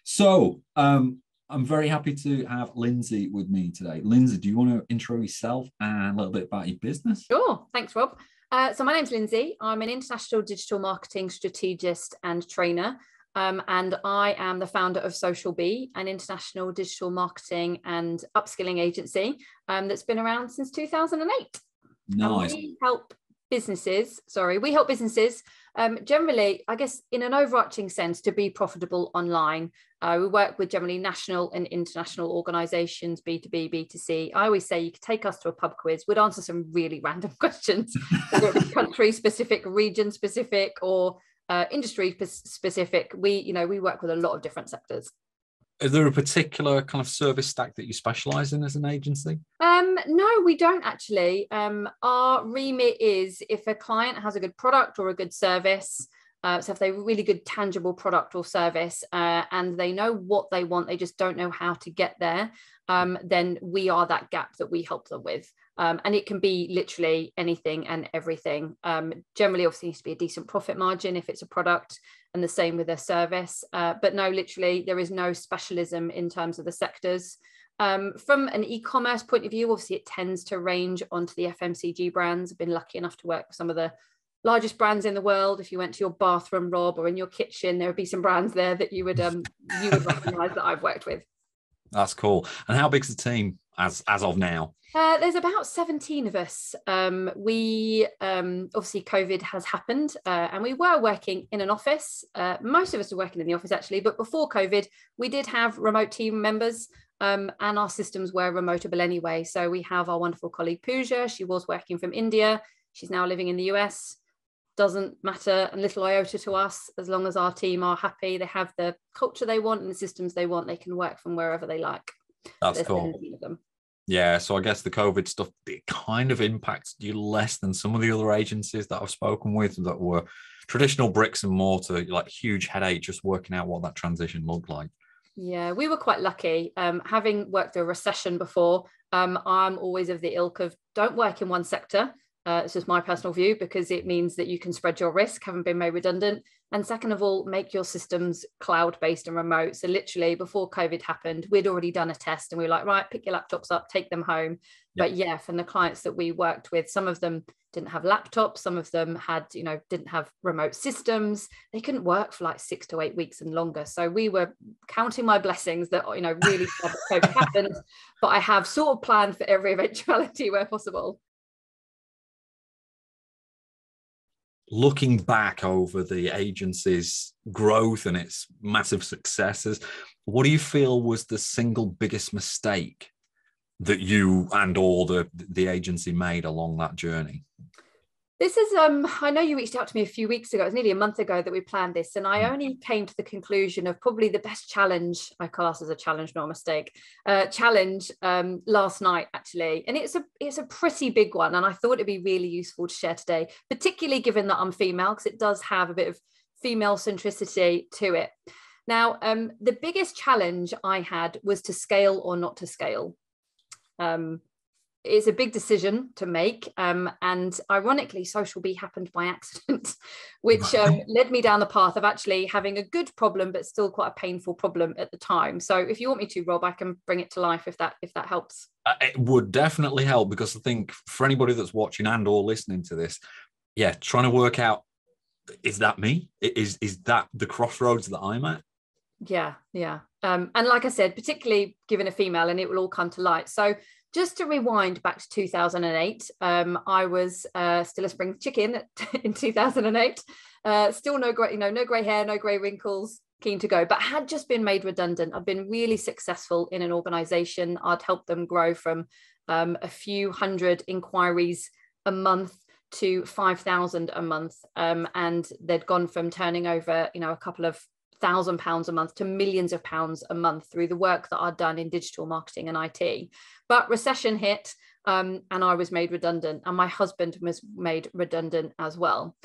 So, I'm very happy to have Lynsey with me today. Lynsey, do you want to intro yourself and a little bit about your business? Sure. Thanks, Rob. So my name's Lynsey. I'm an international digital marketing strategist and trainer. And I am the founder of Social Bee, an international digital marketing and upskilling agency that's been around since 2008. Nice. And we help businesses generally, I guess, in an overarching sense, to be profitable online. We work with generally national and international organizations, B2B, B2C. I always say you could take us to a pub quiz. We'd answer some really random questions, whether it be country specific, region specific, or industry specific. We work with a lot of different sectors. Is there a particular kind of service stack that you specialize in as an agency? No, we don't actually. Our remit is if a client has a good product or a good service, so if they have a really good tangible product or service and they know what they want, they just don't know how to get there, then we are that gap that we help them with. And it can be literally anything and everything. Generally, obviously, needs to be a decent profit margin if it's a product, and the same with a service. But no, literally, there is no specialism in terms of the sectors. From an e-commerce point of view, obviously, it tends to range onto the FMCG brands. I've been lucky enough to work with some of the largest brands in the world. If you went to your bathroom, Rob, or in your kitchen, there would be some brands there that you would recognise that I've worked with. That's cool. And how big's the team as of now? There's about 17 of us. We obviously COVID has happened and we were working in an office. Most of us are working in the office actually, but before COVID, we did have remote team members and our systems were remotable anyway. So we have our wonderful colleague Pooja. She was working from India. She's now living in the US. Doesn't matter a little iota to us as long as our team are happy. They have the culture they want and the systems they want. They can work from wherever they like. That's cool. Yeah, so I guess the COVID stuff, it kind of impacts you less than some of the other agencies that I've spoken with that were traditional bricks and mortar, like huge headache just working out what that transition looked like. Yeah, we were quite lucky. Having worked through a recession before, I'm always of the ilk of don't work in one sector. It's just my personal view because it means that you can spread your risk, having been made redundant. And second of all, make your systems cloud-based and remote. So literally before COVID happened, we'd already done a test and we were like, right, pick your laptops up, take them home. Yep. But yeah, from the clients that we worked with, some of them didn't have laptops. Some of them had, didn't have remote systems. They couldn't work for like 6 to 8 weeks and longer. So we were counting my blessings that, really COVID happened, but I have sort of planned for every eventuality where possible. Looking back over the agency's growth and its massive successes, what do you feel was the single biggest mistake that you and or the agency made along that journey? This is, I know you reached out to me a few weeks ago. It was nearly a month ago that we planned this. And I only came to the conclusion of probably the best challenge, I class as a challenge, not a mistake, challenge last night, actually. And it's a pretty big one. And I thought it'd be really useful to share today, particularly given that I'm female, because it does have a bit of female centricity to it. Now, the biggest challenge I had was to scale or not to scale. It's a big decision to make. And ironically, Social Bee happened by accident, which led me down the path of actually having a good problem, but still quite a painful problem at the time. So if you want me to, Rob, I can bring it to life if that helps. It would definitely help, because I think for anybody that's watching and or listening to this, yeah, trying to work out, is that me? Is that the crossroads that I'm at? Yeah. And like I said, particularly given a female, and it will all come to light. So just to rewind back to 2008, I was still a spring chicken in 2008. Still no grey hair, no grey wrinkles, keen to go, but had just been made redundant. I'd been really successful in an organisation. I'd helped them grow from a few hundred inquiries a month to 5,000 a month, and they'd gone from turning over, a couple of £1,000 a month to millions of pounds a month through the work that I'd done in digital marketing and IT. But recession hit and I was made redundant, and my husband was made redundant as well.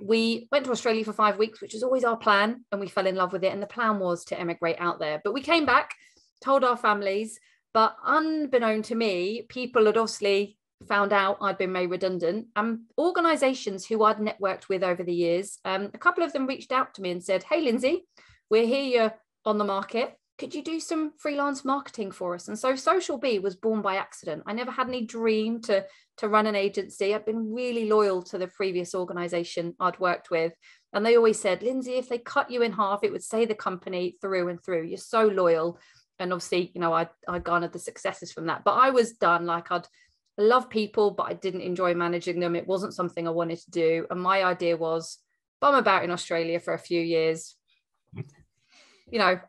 We went to Australia for 5 weeks, which was always our plan, and we fell in love with it. And the plan was to emigrate out there. But we came back, told our families, but unbeknown to me, people had obviously found out I'd been made redundant. Organisations who I'd networked with over the years, a couple of them reached out to me and said, "Hey, Lynsey, we're here you're on the market. Could you do some freelance marketing for us? And so Social Bee was born by accident. I never had any dream to run an agency. I've been really loyal to the previous organization I'd worked with. And they always said, Lynsey, if they cut you in half, it would say the company through and through. You're so loyal. And obviously, you know, I garnered the successes from that. But I was done. Like, I love people, but I didn't enjoy managing them. It wasn't something I wanted to do. And my idea was bum about in Australia for a few years, you know,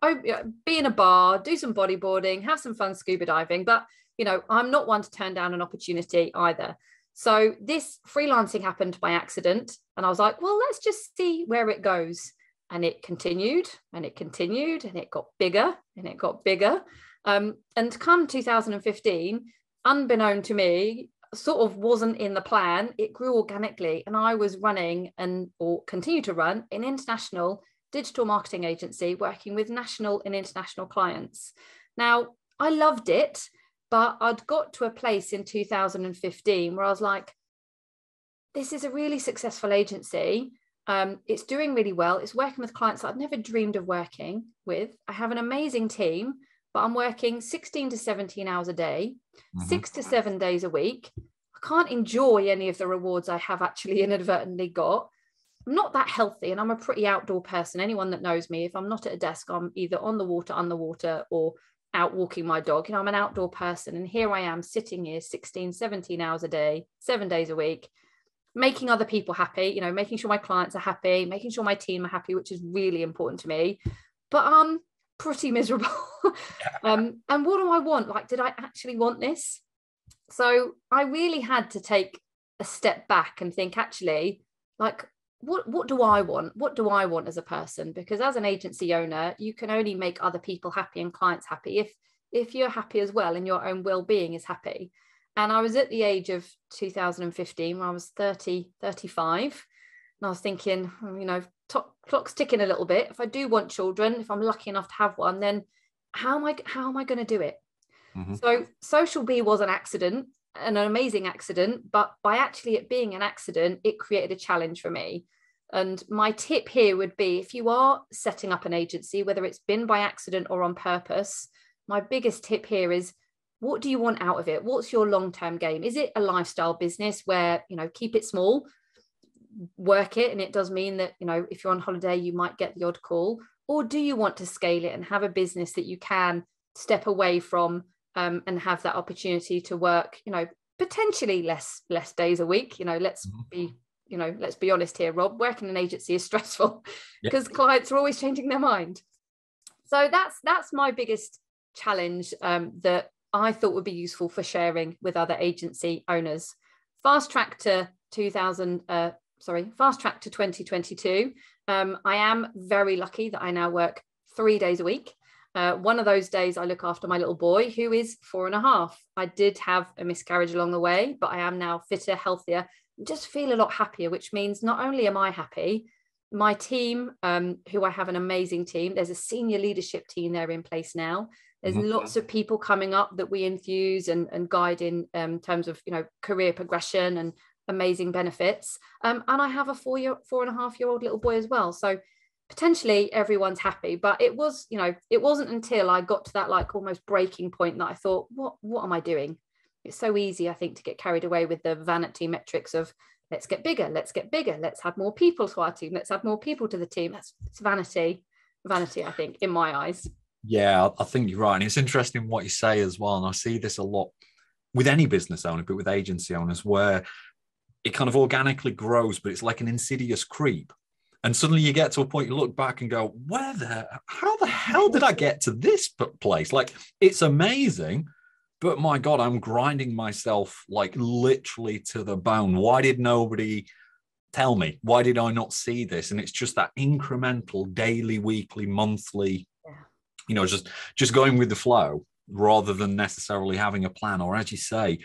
be in a bar, do some bodyboarding, have some fun scuba diving. But, you know, I'm not one to turn down an opportunity either. So this freelancing happened by accident. And I was like, well, let's just see where it goes. And it continued and it continued and it got bigger and it got bigger. And come 2015, unbeknown to me, sort of wasn't in the plan. It grew organically. And I was running or continue to run an international digital marketing agency working with national and international clients. Now, I loved it, but I'd got to a place in 2015 where I was like, this is a really successful agency. It's doing really well. It's working with clients that I'd never dreamed of working with. I have an amazing team, but I'm working 16 to 17 hours a day, 6 to 7 days a week. I can't enjoy any of the rewards I have actually inadvertently got. I'm not that healthy, and I'm a pretty outdoor person. Anyone that knows me, if I'm not at a desk, I'm either on the water, underwater, or out walking my dog. You know, I'm an outdoor person. And here I am sitting here 16, 17 hours a day, 7 days a week, making other people happy, you know, making sure my clients are happy, making sure my team are happy, which is really important to me. But I'm pretty miserable. And what do I want? Like, did I actually want this? So I really had to take a step back and think, actually, like, what do I want? What do I want as a person? Because as an agency owner, you can only make other people happy and clients happy if you're happy as well and your own well-being is happy. And I was at the age of 2015 when I was 35. And I was thinking, you know, clock's ticking a little bit. If I do want children, if I'm lucky enough to have one, then how am I going to do it? So Social Bee was an accident, an amazing accident, but by actually it being an accident, it created a challenge for me. And my tip here would be, if you are setting up an agency, whether it's been by accident or on purpose, my biggest tip here is, what do you want out of it? What's your long-term game? Is it a lifestyle business where, you know, keep it small, work it, and it does mean that, you know, if you're on holiday, you might get the odd call? Or do you want to scale it and have a business that you can step away from and have that opportunity to work, you know, potentially less days a week? You know, let's be honest here, Rob, working in an agency is stressful because clients are always changing their mind. So that's my biggest challenge that I thought would be useful for sharing with other agency owners. Fast track to 2022. I am very lucky that I now work 3 days a week. One of those days I look after my little boy, who is 4.5. I did have a miscarriage along the way, but I am now fitter, healthier, just feel a lot happier, which means not only am I happy, my team, who I have an amazing team, there's a senior leadership team there in place now. There's lots of people coming up that we infuse and guide in terms of, you know, career progression and amazing benefits. And I have a 4.5-year-old little boy as well. So potentially everyone's happy, but it was, you know, it wasn't until I got to that like almost breaking point that I thought, what am I doing? It's so easy, I think, to get carried away with the vanity metrics of let's get bigger, let's add more people to our team, let's add more people to the team. It's vanity, I think, in my eyes. Yeah, I think you're right. And it's interesting what you say as well. And I see this a lot with any business owner, but with agency owners, where it kind of organically grows, but it's like an insidious creep. And suddenly you get to a point, you look back and go, how the hell did I get to this place? Like, it's amazing, but my God, I'm grinding myself like literally to the bone. Why did nobody tell me? Why did I not see this? And it's just that incremental daily, weekly, monthly, you know, just going with the flow rather than necessarily having a plan, or as you say,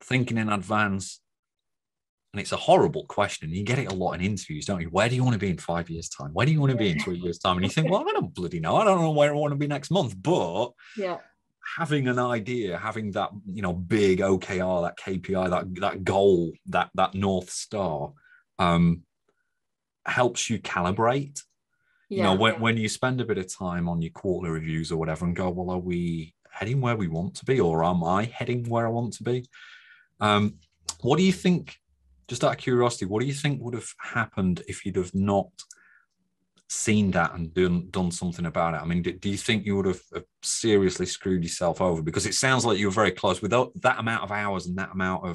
thinking in advance. And it's a horrible question. You get it a lot in interviews, don't you? Where do you want to be in 5 years' time? Where do you want to be in 3 years' time? And you think, well, I don't bloody know. I don't know where I want to be next month. But having an idea, having that, you know, big OKR, that KPI, that goal, that North Star helps you calibrate. You know, Yeah. when you spend a bit of time on your quarterly reviews or whatever and go, well, are we heading where we want to be, or am I heading where I want to be? What do you think, just out of curiosity, what do you think would have happened if you'd have not seen that and done something about it? I mean, do you think you would have seriously screwed yourself over? Because it sounds like you were very close. Without that amount of hours and that amount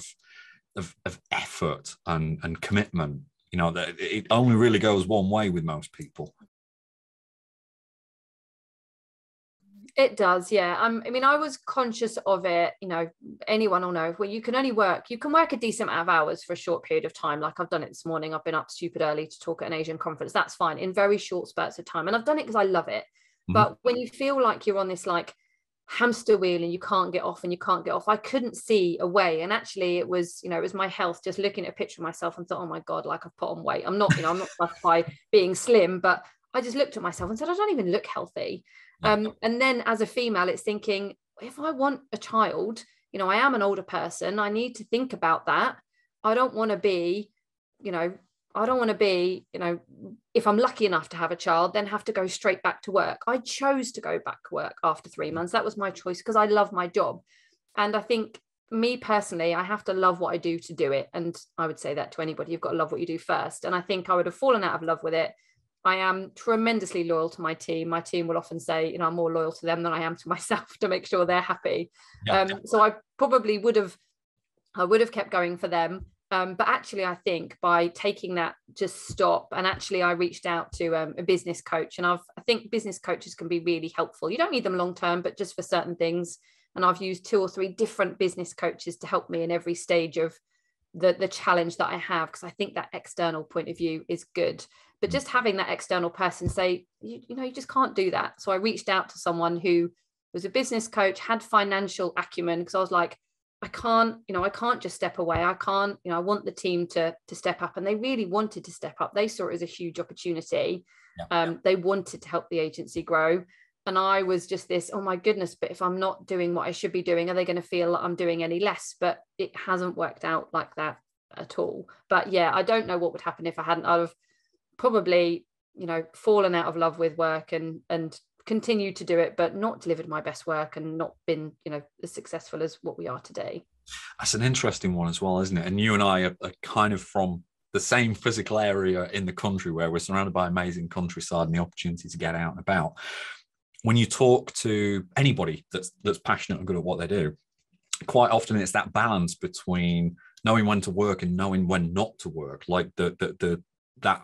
of effort and commitment, you know, that it only really goes one way with most people. It does, yeah. I mean, I was conscious of it. You know, anyone will know, well, you can work a decent amount of hours for a short period of time. Like I've done it this morning. I've been up stupid early to talk at an Asian conference. That's fine, in very short spurts of time. And I've done it because I love it. Mm-hmm. But when you feel like you're on this like hamster wheel and you can't get off, I couldn't see a way. And actually it was my health, just looking at a picture of myself and thought, oh my God, like I've put on weight. I'm not fussed by being slim, but I just looked at myself and said, I don't even look healthy. And then as a female, it's thinking, if I want a child, you know, I am an older person, I need to think about that. I don't want to be, if I'm lucky enough to have a child, then have to go straight back to work. I chose to go back to work after 3 months. That was my choice because I love my job. And I think me personally, I have to love what I do to do it. And I would say that to anybody, you've got to love what you do first. And I think I would have fallen out of love with it. I am tremendously loyal to my team. My team will often say, you know, I'm more loyal to them than I am to myself to make sure they're happy. So I probably would have kept going for them. But actually, I think by taking that just stop, and actually I reached out to a business coach, and I think business coaches can be really helpful. You don't need them long term, but just for certain things. And I've used 2 or 3 different business coaches to help me in every stage of the challenge that I have, because I think that external point of view is good. But just having that external person say, you just can't do that. So I reached out to someone who was a business coach, had financial acumen, because I was like, I can't just step away. I can't, I want the team to step up. And they really wanted to step up. They saw it as a huge opportunity. They wanted to help the agency grow. And I was just this, oh my goodness, but if I'm not doing what I should be doing, are they going to feel like I'm doing any less? But it hasn't worked out like that at all. But yeah, I don't know what would happen if I hadn't. I'd have probably, fallen out of love with work and continued to do it, but not delivered my best work and not been, as successful as what we are today. That's an interesting one as well, isn't it? And you and I are kind of from the same physical area in the country, where we're surrounded by amazing countryside and the opportunity to get out and about. When you talk to anybody that's passionate and good at what they do, quite often it's that balance between knowing when to work and knowing when not to work, like that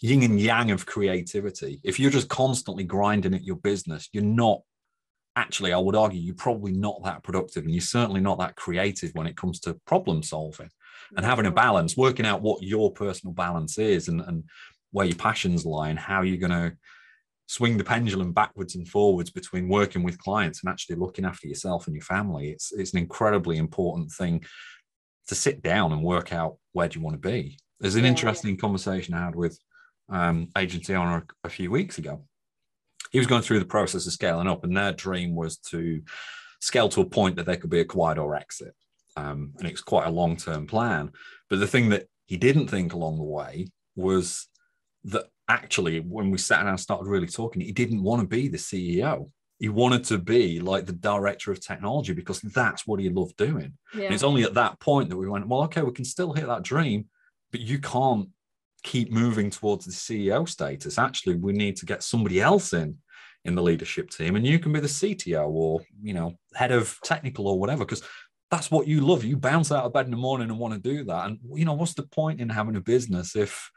yin and yang of creativity. If you're just constantly grinding at your business, you're not actually, I would argue, you're probably not that productive, and you're certainly not that creative when it comes to problem solving. And having a balance, working out what your personal balance is and where your passions lie, and how you're going to swing the pendulum backwards and forwards between working with clients and actually looking after yourself and your family. It's an incredibly important thing to sit down and work out, where do you want to be. There's an interesting conversation I had with agency owner a few weeks ago. He was going through the process of scaling up, and their dream was to scale to a point that they could be acquired or exit. And it was quite a long-term plan. But the thing that he didn't think along the way was that actually, when we sat down and started really talking, he didn't want to be the CEO. He wanted to be like the director of technology, because that's what he loved doing. And it's only at that point that we went, well, okay, we can still hit that dream, but you can't keep moving towards the CEO status. Actually, we need to get somebody else in the leadership team, and you can be the CTO or, head of technical or whatever, because that's what you love. You bounce out of bed in the morning and want to do that. And, what's the point in having a business if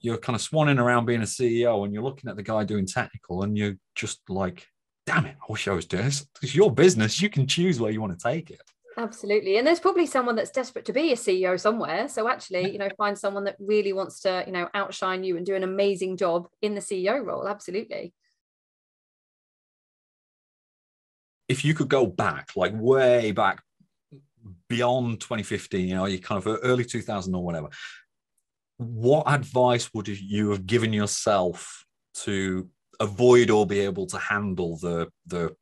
you're kind of swanning around being a CEO and you're looking at the guy doing technical and you're just like, damn it, I wish I was doing this. It's your business. You can choose where you want to take it. Absolutely. And there's probably someone that's desperate to be a CEO somewhere. So actually, find someone that really wants to, outshine you and do an amazing job in the CEO role. Absolutely. If you could go back, like way back beyond 2015, you kind of early 2000 or whatever, what advice would you have given yourself to avoid or be able to handle the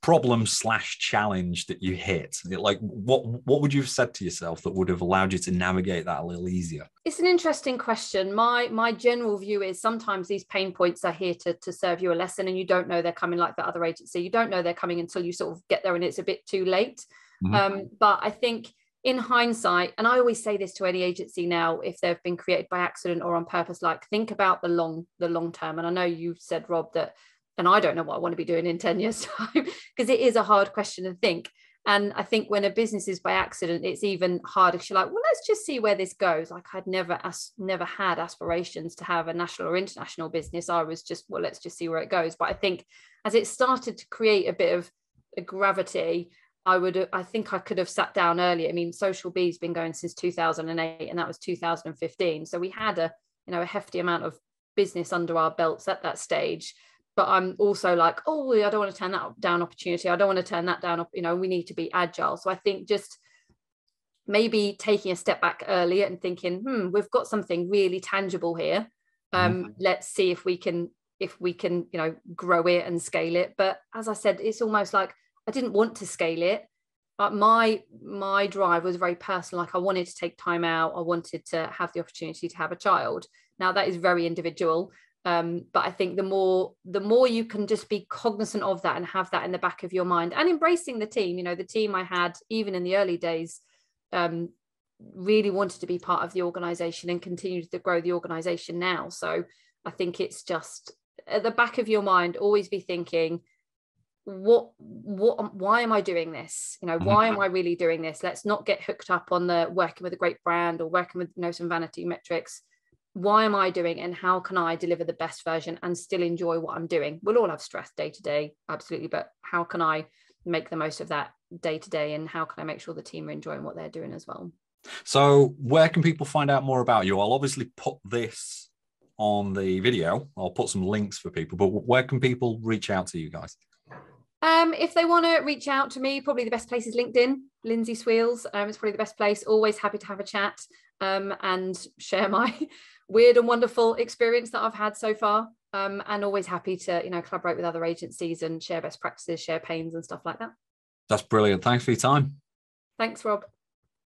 problem slash challenge that you hit? Like, what would you have said to yourself that would have allowed you to navigate that a little easier? It's an interesting question. My general view is sometimes these pain points are here to serve you a lesson, and you don't know they're coming, like the other agency. You don't know they're coming until you sort of get there and it's a bit too late. But I think in hindsight, and I always say this to any agency now, if they've been created by accident or on purpose, like think about the long term. And I know you said, Rob, that, and I don't know what I want to be doing in 10 years time, because it is a hard question to think. And I think when a business is by accident, it's even harder. You're like, well, let's just see where this goes. Like I'd never had aspirations to have a national or international business. I was just, well, let's just see where it goes. But I think as it started to create a bit of a gravity, I think I could have sat down earlier. I mean, Social Bee's been going since 2008, and that was 2015. So we had a hefty amount of business under our belts at that stage. But I'm also like, oh, I don't want to turn that down opportunity. I don't want to turn that down. We need to be agile. So I think just maybe taking a step back earlier and thinking, we've got something really tangible here. Let's see if we can, grow it and scale it. But as I said, it's almost like I didn't want to scale it. But my drive was very personal. Like I wanted to take time out. I wanted to have the opportunity to have a child. Now that is very individual. But I think the more you can just be cognizant of that and have that in the back of your mind, and embracing the team, the team I had, even in the early days, really wanted to be part of the organization and continue to grow the organization now. So I think it's just at the back of your mind, always be thinking, why am I doing this? Why am I really doing this? Let's not get hooked up on the working with a great brand or working with, some vanity metrics. Why am I doing it, and how can I deliver the best version and still enjoy what I'm doing? We'll all have stress day to day, absolutely, but how can I make the most of that day to day, and how can I make sure the team are enjoying what they're doing as well? So where can people find out more about you? I'll obviously put this on the video. I'll put some links for people, but where can people reach out to you guys? If they want to reach out to me, probably the best place is LinkedIn. Lynsey Sweales is probably the best place. Always happy to have a chat and share my weird and wonderful experience that I've had so far. And always happy to, collaborate with other agencies and share best practices, share pains and stuff like that. That's brilliant. Thanks for your time. Thanks, Rob.